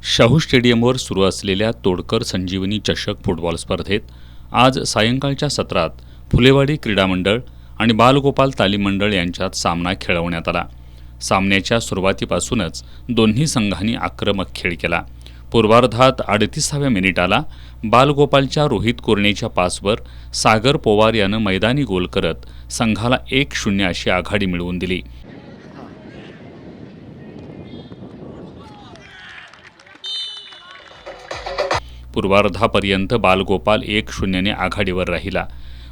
शाहू स्टेडियमवर सुरू असलेल्या तोडकर संजीवनी चषक फुटबॉल स्पर्धेत आज सायंकाळच्या सत्रात फुलेवाडी क्रीडा मंडळ आणि बालगोपाल तालीम मंडळ यांच्यात सामना खेळवण्यात आला। सामन्याच्या सुरुवातीपासूनच दोन्ही संघांनी आक्रमक खेळ केला। पूर्वार्धात 38व्या मिनिटाला बालगोपालच्या रोहित कुर्णेच्या पासवर सागर पोवार यानं मैदानी गोल करत संघाला 1-0 अशी आघाडी मिळवून दिली। पूर्वार्धापर्यंत बालगोपाल 1-0 ने आघाडीवर राहिला।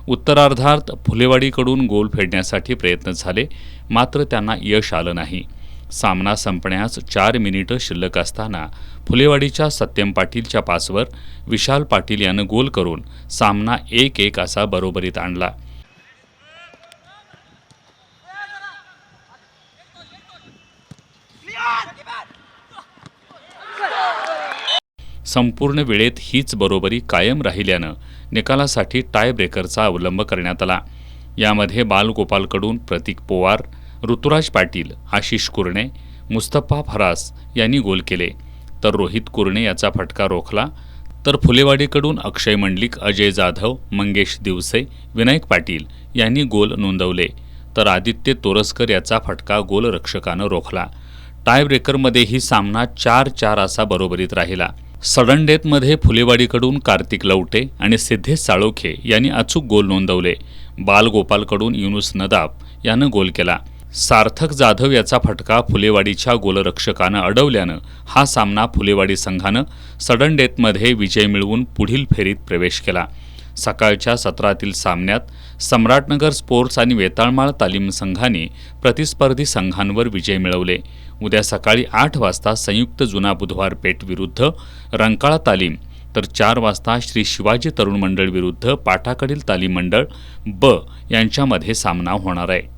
उत्तरार्धात फुलेवाडीकडून गोल फेडण्यासाठी प्रयत्न झाले, मात्र त्यांना यश आलं नाही। सामना संपण्यास 4 मिनिटं शिल्लक असताना फुलेवाडीच्या सत्यम पाटीलच्या पासवर विशाल पाटील यानं गोल करून सामना 1-1 असा बरोबरीत आणला। संपूर्ण वेळेत हीच बरोबरी कायम राहिल्यानं निकालासाठी टाय ब्रेकरचा अवलंब करण्यात आला। यामध्ये बालगोपालकडून प्रतीक पोवार, ऋतुराज पाटील, आशिष कुर्णे, मुस्तफा फरास यांनी गोल केले, तर रोहित कुर्णे याचा फटका रोखला। तर फुलेवाडीकडून अक्षय मंडलिक, अजय जाधव, मंगेश दिवसे, विनायक पाटील यांनी गोल नोंदवले, तर आदित्य तोरसकर याचा फटका गोलरक्षकानं रोखला। टाय ब्रेकरमध्येही सामना 4-4 असा बरोबरीत राहिला। सडन डेथमध्ये फुलेवाडीकडून कार्तिक लवटे आणि सिद्धेश साळोखे यांनी अचूक गोल नोंदवले। बालगोपालकडून युनुस नदाब यानं गोल केला। सार्थक जाधव याचा फटका फुलेवाडीच्या गोलरक्षकानं अडवल्यानं हा सामना फुलेवाडी संघानं सडन डेथमध्ये विजय मिळवून पुढील फेरीत प्रवेश केला। सकाळच्या सत्रातील सामन्यात सम्राटनगर स्पोर्ट्स आणि वेताळमाळ तालीम संघांनी प्रतिस्पर्धी संघांवर विजय मिळवले। उद्या सकाळी 8 वाजता संयुक्त जुना बुधवार पेठ विरुद्ध रंकाळा तालीम, तर 4 वाजता श्री शिवाजी तरुण मंडळ विरुद्ध पाटाकडील तालीम मंडळ ब यांच्यामध्ये सामना होणार आहे।